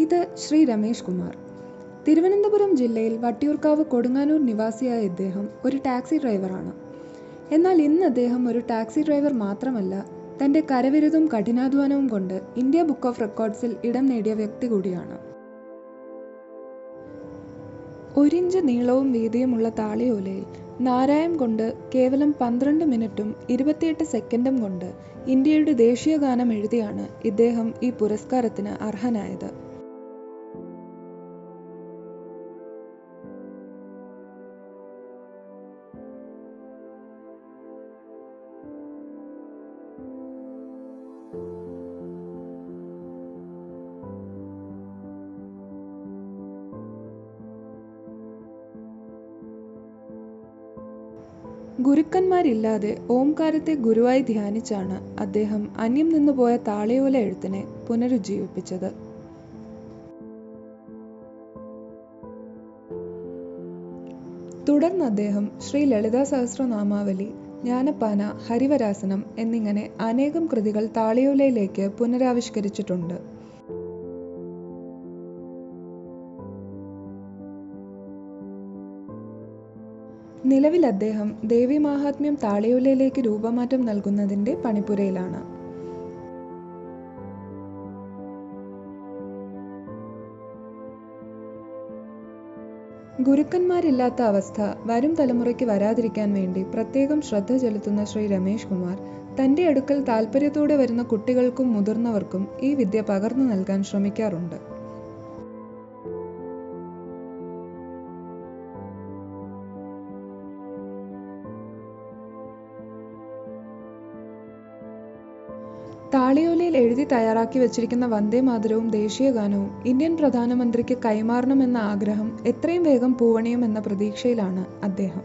ഇത് ശ്രീ രമേഷ് കുമാർ. തിരുവനന്തപുരം ജില്ലയിൽ വട്ടിയൂർക്കാവ് കൊടുങ്ങാനൂർ നിവാസിയായ ഇദ്ദേഹം ഒരു ടാക്സി ഡ്രൈവറാണ്. എന്നാൽ ഇന്ന് അദ്ദേഹം ഒരു ടാക്സി ഡ്രൈവർ മാത്രമല്ല, തൻ്റെ കരവിരുതും കഠിനാധ്വാനവും കൊണ്ട് ഇന്ത്യ ബുക്ക് ഓഫ് റെക്കോർഡ്സിൽ ഇടം നേടിയ വ്യക്തി കൂടിയാണ്. 1 ഇഞ്ച് നീളവും വീതിയുമുള്ള താളിയോലയിൽ നാരായം കൊണ്ട് കേവലം 12 മിനിറ്റും 28 സെക്കൻഡും കൊണ്ട് ഇന്ത്യയുടെ ദേശീയ ഗാനം എഴുതിയാണ് ഇദ്ദേഹം ഈ പുരസ്കാരത്തിന് അർഹനായത്. ഗുരുക്കന്മാരില്ലാതെ ഓംകാരത്തെ ഗുരുവായി ധ്യാനിച്ചാണ് അദ്ദേഹം അന്യം നിന്നുപോയ താളിയോല എഴുത്തിനെ പുനരുജ്ജീവിപ്പിച്ചത്. തുടർന്ന് അദ്ദേഹം ശ്രീ ലളിതാ സഹസ്രനാമാവലി, ജ്ഞാനപ്പാന, ഹരിവരാസനം എന്നിങ്ങനെ അനേകം കൃതികൾ താളിയോലയിലേക്ക് പുനരാവിഷ്കരിച്ചിട്ടുണ്ട്. നിലവിൽ അദ്ദേഹം ദേവീമാഹാത്മ്യം താളിയോലയിലേക്ക് രൂപമാറ്റം നൽകുന്നതിൻ്റെ പണിപ്പുരയിലാണ്. ഗുരുക്കന്മാരില്ലാത്ത അവസ്ഥ വരും തലമുറയ്ക്ക് വരാതിരിക്കാൻ വേണ്ടി പ്രത്യേകം ശ്രദ്ധ ചെലുത്തുന്ന ശ്രീ രമേഷ് കുമാർ തൻ്റെ അടുക്കൽ താൽപ്പര്യത്തോടെ വരുന്ന കുട്ടികൾക്കും മുതിർന്നവർക്കും ഈ വിദ്യ പകർന്നു നൽകാൻ ശ്രമിക്കാറുണ്ട്. താളിയോലയിൽ എഴുതി തയ്യാറാക്കി വച്ചിരിക്കുന്ന വന്ദേമാതരവും ദേശീയ ഗാനവും ഇന്ത്യൻ പ്രധാനമന്ത്രിക്ക് കൈമാറണമെന്ന ആഗ്രഹം എത്രയും വേഗം പൂവണിയുമെന്ന പ്രതീക്ഷയിലാണ് അദ്ദേഹം.